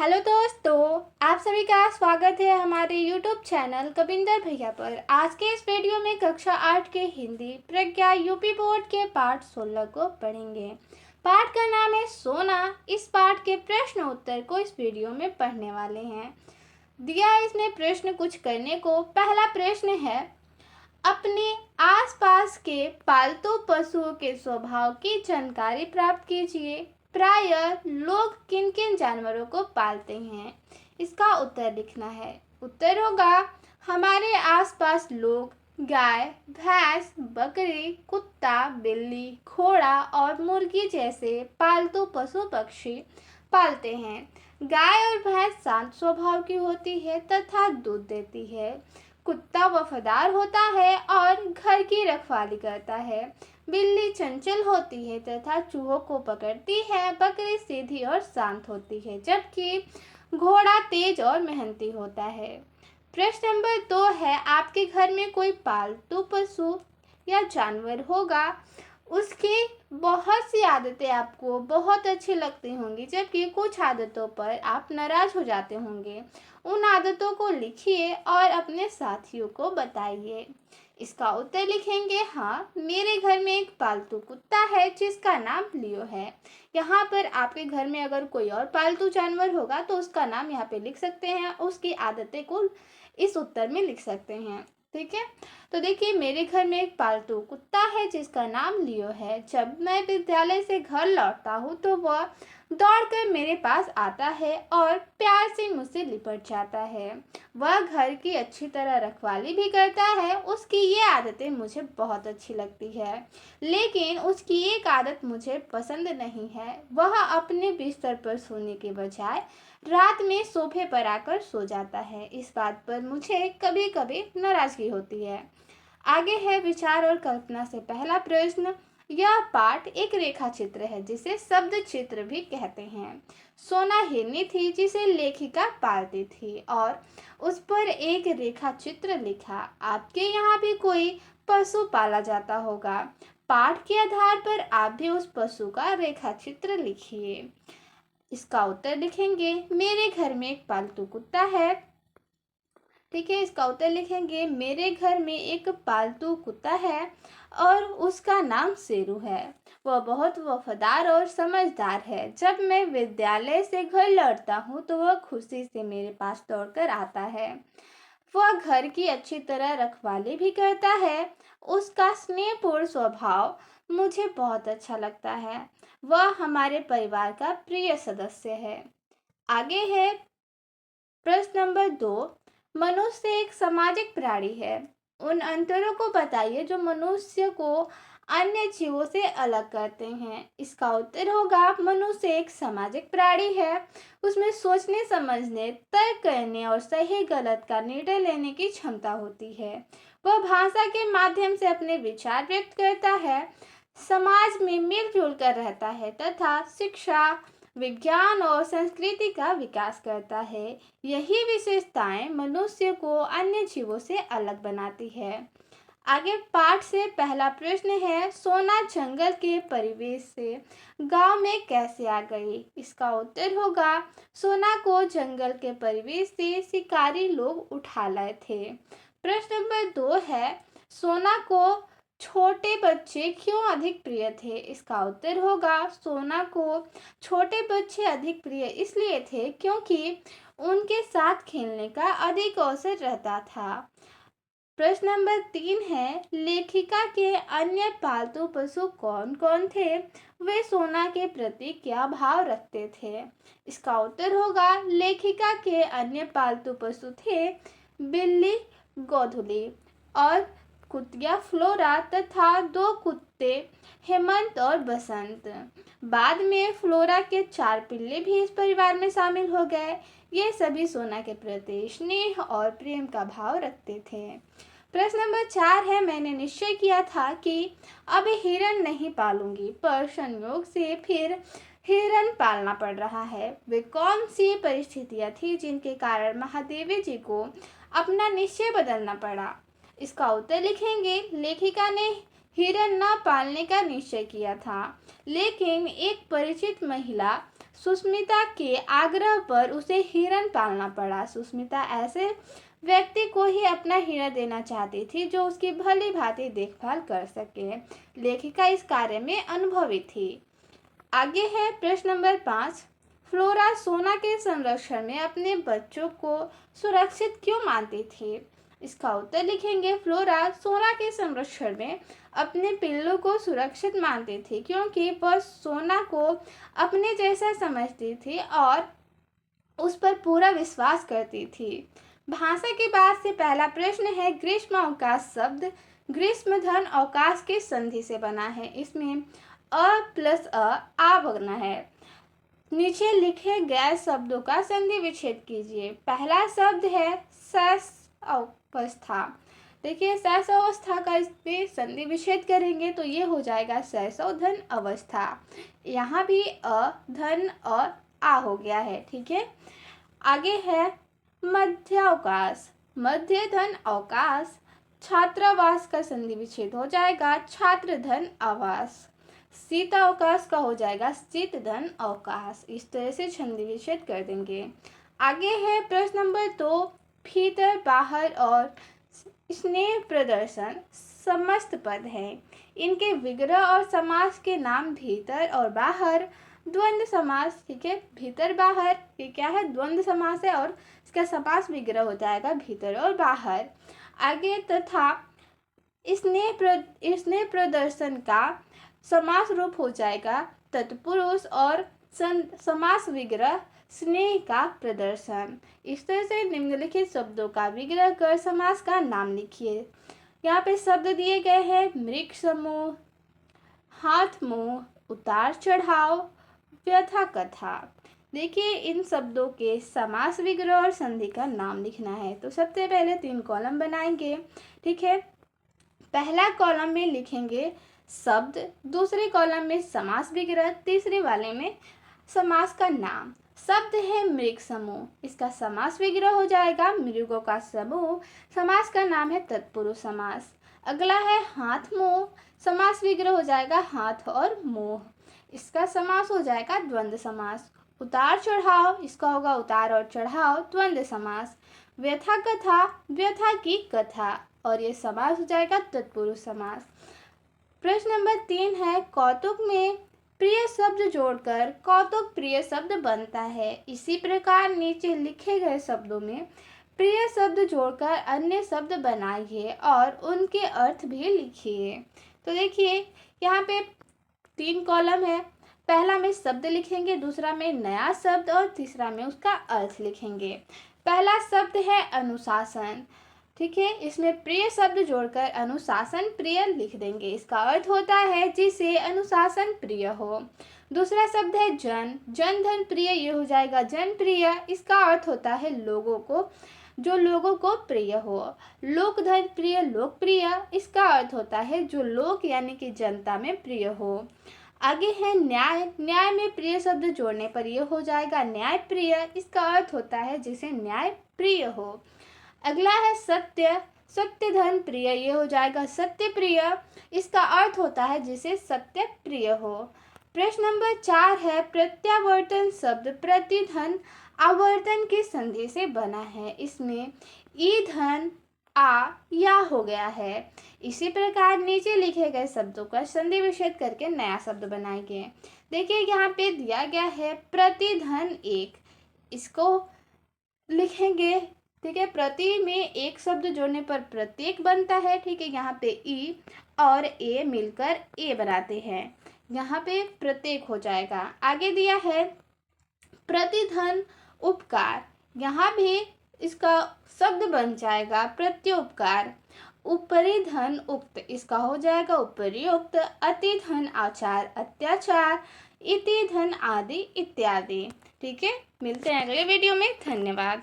Hello दोस्तों, आप सभी का स्वागत है हमारे यूट्यूब चैनल कविंदर भैया पर। आज के इस वीडियो में कक्षा 8 के हिंदी प्रज्ञा यूपी बोर्ड के पाठ 16 को पढ़ेंगे। पाठ का नाम है सोना। इस पाठ के प्रश्न उत्तर को इस वीडियो में पढ़ने वाले हैं। दिया इसमें प्रश्न कुछ करने को। पहला प्रश्न है, अपने आसपास के पालतू पशुओं के स्वभाव की जानकारी प्राप्त कीजिए। प्रायः लोग किन किन जानवरों को पालते हैं, इसका उत्तर लिखना है। उत्तर होगा, हमारे आसपास लोग गाय, भैंस, बकरी, कुत्ता, बिल्ली, घोड़ा और मुर्गी जैसे पालतू पशु पक्षी पालते हैं। गाय और भैंस शांत स्वभाव की होती है तथा दूध देती है। कुत्ता वफादार होता है और घर की रखवाली करता है। बिल्ली चंचल होती है तथा चूहों को पकड़ती है। बकरी सीधी और शांत होती है, जबकि घोड़ा तेज और मेहनती होता है। प्रश्न नंबर 2 है, आपके घर में कोई पालतू पशु या जानवर होगा, उसकी बहुत सी आदतें आपको बहुत अच्छी लगती होंगी, जबकि कुछ आदतों पर आप नाराज हो जाते होंगे। उन आदतों को लिखिए और अपने साथियों को बताइए। इसका उत्तर लिखेंगे, हाँ, मेरे घर में एक पालतू कुत्ता है जिसका नाम लियो है। यहाँ पर आपके घर में अगर कोई और पालतू जानवर होगा तो उसका नाम यहाँ पे लिख सकते हैं, उसकी आदतें को इस उत्तर में लिख सकते हैं। ठीक है, तो देखिए, मेरे घर में एक पालतू कुत्ता है जिसका नाम लियो है। जब मैं विद्यालय से घर लौटता हूँ तो वह दौड़कर मेरे पास आता है और प्यार से मुझसे लिपट जाता है। वह घर की अच्छी तरह रखवाली भी करता है। उसकी ये आदतें मुझे बहुत अच्छी लगती है, लेकिन उसकी एक आदत मुझे पसंद नहीं है। वह अपने बिस्तर पर सोने के बजाय रात में सोफे पर आकर सो जाता है। इस बात पर मुझे कभी कभी नाराजगी होती है। आगे है विचार और कल्पना से पहला प्रश्न। यह पाठ एक रेखा चित्र है जिसे शब्द चित्र भी कहते हैं। सोना हिरनी थी जिसे लेखिका पालती थी और उस पर एक रेखा चित्र लिखा। आपके यहाँ भी कोई पशु पाला जाता होगा। पाठ के आधार पर आप भी उस पशु का रेखा चित्र लिखिए। इसका उत्तर लिखेंगे, मेरे घर में एक पालतू कुत्ता है। ठीक है, इसका उत्तर लिखेंगे, मेरे घर में एक पालतू कुत्ता है और उसका नाम शेरू है। वह बहुत वफादार और समझदार है। जब मैं विद्यालय से घर लौटता हूँ तो वह खुशी से मेरे पास दौड़कर आता है। वह घर की अच्छी तरह रखवाली भी करता है। उसका स्नेहपूर्ण स्वभाव मुझे बहुत अच्छा लगता है। वह हमारे परिवार का प्रिय सदस्य है। आगे है प्रश्न नंबर 2। मनुष्य एक सामाजिक प्राणी है। उन अंतरों को बताइए जो मनुष्य को अन्य जीवों से अलग करते हैं। इसका उत्तर होगा, मनुष्य एक सामाजिक प्राणी है। उसमें सोचने, समझने, तर्क करने और सही गलत का निर्णय लेने की क्षमता होती है। वह भाषा के माध्यम से अपने विचार व्यक्त करता है, समाज में मिलजुल कर रहता है तथा शिक्षा, विज्ञान और संस्कृति का विकास करता है। यही विशेषताएं मनुष्य को अन्य जीवों से अलग बनाती है। आगे पाठ से पहला प्रश्न है, सोना जंगल के परिवेश से गांव में कैसे आ गई। इसका उत्तर होगा, सोना को जंगल के परिवेश से शिकारी लोग उठा लाए थे। प्रश्न नंबर 2 है, सोना को छोटे बच्चे क्यों अधिक प्रिय थे। इसका उत्तर होगा, सोना को छोटे बच्चे अधिक प्रिय इसलिए थे क्योंकि उनके साथ खेलने का अधिक अवसर रहता था। प्रश्न नंबर 3 है, लेखिका के अन्य पालतू पशु कौन कौन थे, वे सोना के प्रति क्या भाव रखते थे। इसका उत्तर होगा, लेखिका के अन्य पालतू पशु थे बिल्ली गोधुली और कुतिया फ्लोरा तथा 2 कुत्ते हेमंत और बसंत। बाद में फ्लोरा के 4 पिल्ले भी इस परिवार में शामिल हो गए। ये सभी सोना के प्रति स्नेह और प्रेम का भाव रखते थे। प्रश्न नंबर 4 है, मैंने निश्चय किया था कि अब हिरन नहीं पालूंगी, पर संयोग से फिर हिरन पालना पड़ रहा है। वे कौन सी परिस्थितियां थी जिनके कारण महादेवी जी को अपना निश्चय बदलना पड़ा। इसका उत्तर लिखेंगे, लेखिका ने हिरन न पालने का निश्चय किया था, लेकिन एक परिचित महिला सुष्मिता के आग्रह पर उसे हिरण पालना पड़ा। सुष्मिता ऐसे व्यक्ति को ही अपना हिरण देना चाहती थी जो उसकी भली भांति देखभाल कर सके। लेखिका इस कार्य में अनुभवी थी। आगे है प्रश्न नंबर 5। फ्लोरा सोना के संरक्षण में अपने बच्चों को सुरक्षित क्यों मानती थी? इसका उत्तर लिखेंगे, फ्लोरा सोना के संरक्षण में अपने पिल्लों को सुरक्षित मानती थी क्योंकि वह सोना को अपने जैसा समझती थी और उस पर पूरा विश्वास करती थी। भाषा के बाद से पहला प्रश्न है, ग्रीष्म अवकाश शब्द ग्रीष्म धन अवकाश के संधि से बना है। इसमें अ प्लस आ बना है। नीचे लिखे गए शब्दों का संधि विच्छेद कीजिए। पहला शब्द है शैश अवस्था। देखिए शैश अवस्था का इसमें संधि विच्छेद करेंगे तो ये हो जाएगा शैशव धन अवस्था। यहाँ भी अ धन और आ हो गया है। ठीक है, आगे है मध्यावकाश। मध्य धन अवकाश छात्रावास का संधि विच्छेद हो जाएगा छात्र धन आवास। शीतावकाश का हो जाएगा शीत धन अवकाश। इस तरह से संधि विच्छेद कर देंगे। आगे है प्रश्न नंबर 2। भीतर बाहर और स्नेह प्रदर्शन समस्त पद है। इनके विग्रह और समास के नाम भीतर और बाहर द्वंद्व समास। ठीक है, भीतर बाहर ये क्या है? द्वंद्व समास है और इसका समास विग्रह हो जाएगा भीतर और बाहर। आगे तथा स्नेह प्रदर्शन का समास रूप हो जाएगा तत्पुरुष और समास विग्रह स्नेह का प्रदर्शन। इस तरह से निम्नलिखित शब्दों का विग्रह कर समास का नाम लिखिए। यहाँ पे शब्द दिए गए हैं मृग समूह, हाथ मुंह, उतार चढ़ाव, व्यथा कथा। देखिए इन शब्दों के समास विग्रह और संधि का नाम लिखना है। तो सबसे पहले 3 कॉलम बनाएंगे। ठीक है, पहला कॉलम में लिखेंगे शब्द, दूसरे कॉलम में समास विग्रह, तीसरे वाले में समास का नाम। शब्द है मृग समूह, इसका समास विग्रह हो जाएगा मृगों का समूह। समास का नाम है तत्पुरुष समास। अगला है हाथ मुंह, समास विग्रह हो जाएगा हाथ और मुंह। इसका समास हो जाएगा द्वंद्व समास। उतार चढ़ाव, इसका होगा उतार और चढ़ाव, द्वंद्व समास। व्यथा कथा, व्यथा की कथा, और ये समास हो जाएगा तत्पुरुष समास। प्रश्न नंबर 3 है, कौतुक में प्रिय शब्द जोड़कर कौतुक प्रिय शब्द बनता है। इसी प्रकार नीचे लिखे गए शब्दों में प्रिय शब्द जोड़कर अन्य शब्द बनाइए और उनके अर्थ भी लिखिए। तो देखिए यहाँ पे 3 कॉलम है। पहला में शब्द लिखेंगे, दूसरा में नया शब्द और तीसरा में उसका अर्थ लिखेंगे। पहला शब्द है अनुशासन। ठीक है, इसमें प्रिय शब्द जोड़कर अनुशासन प्रिय लिख देंगे। इसका अर्थ होता है जिसे अनुशासन प्रिय हो। दूसरा शब्द है जन, जन धन प्रिय, ये हो जाएगा जन प्रिय। इसका अर्थ होता है लोगों को, जो लोगों को प्रिय हो। लोक धन प्रिय, लोकप्रिय, इसका अर्थ होता है जो लोक यानी कि जनता में प्रिय हो। आगे है न्याय। न्याय में प्रिय शब्द जोड़ने पर यह हो जाएगा न्याय प्रिय। इसका अर्थ होता है जिसे न्याय प्रिय हो। अगला है सत्य। सत्य धन प्रिय, ये हो जाएगा सत्य प्रिय। इसका अर्थ होता है जिसे सत्य प्रिय हो। प्रश्न नंबर 4 है, प्रत्यावर्तन शब्द प्रति धन आवर्तन की संधि से बना है। इसमें ई धन आ या हो गया है। इसी प्रकार नीचे लिखे गए शब्दों का संधि विच्छेद करके नया शब्द बनाएंगे। देखिए यहाँ पे दिया गया है प्रति धन एक, इसको लिखेंगे। ठीक है, प्रति में एक शब्द जोड़ने पर प्रत्येक बनता है। ठीक है, यहाँ पे ई और ए मिलकर ए बनाते हैं, यहाँ पे प्रत्येक हो जाएगा। आगे दिया है प्रतिधन उपकार, यहाँ भी इसका शब्द बन जाएगा प्रत्युपकार। उपरि धन उक्त, इसका हो जाएगा उपरियुक्त। अति धन आचार, अत्याचार। इति धन आदि इत्यादि। ठीक है, मिलते हैं अगले वीडियो में। धन्यवाद।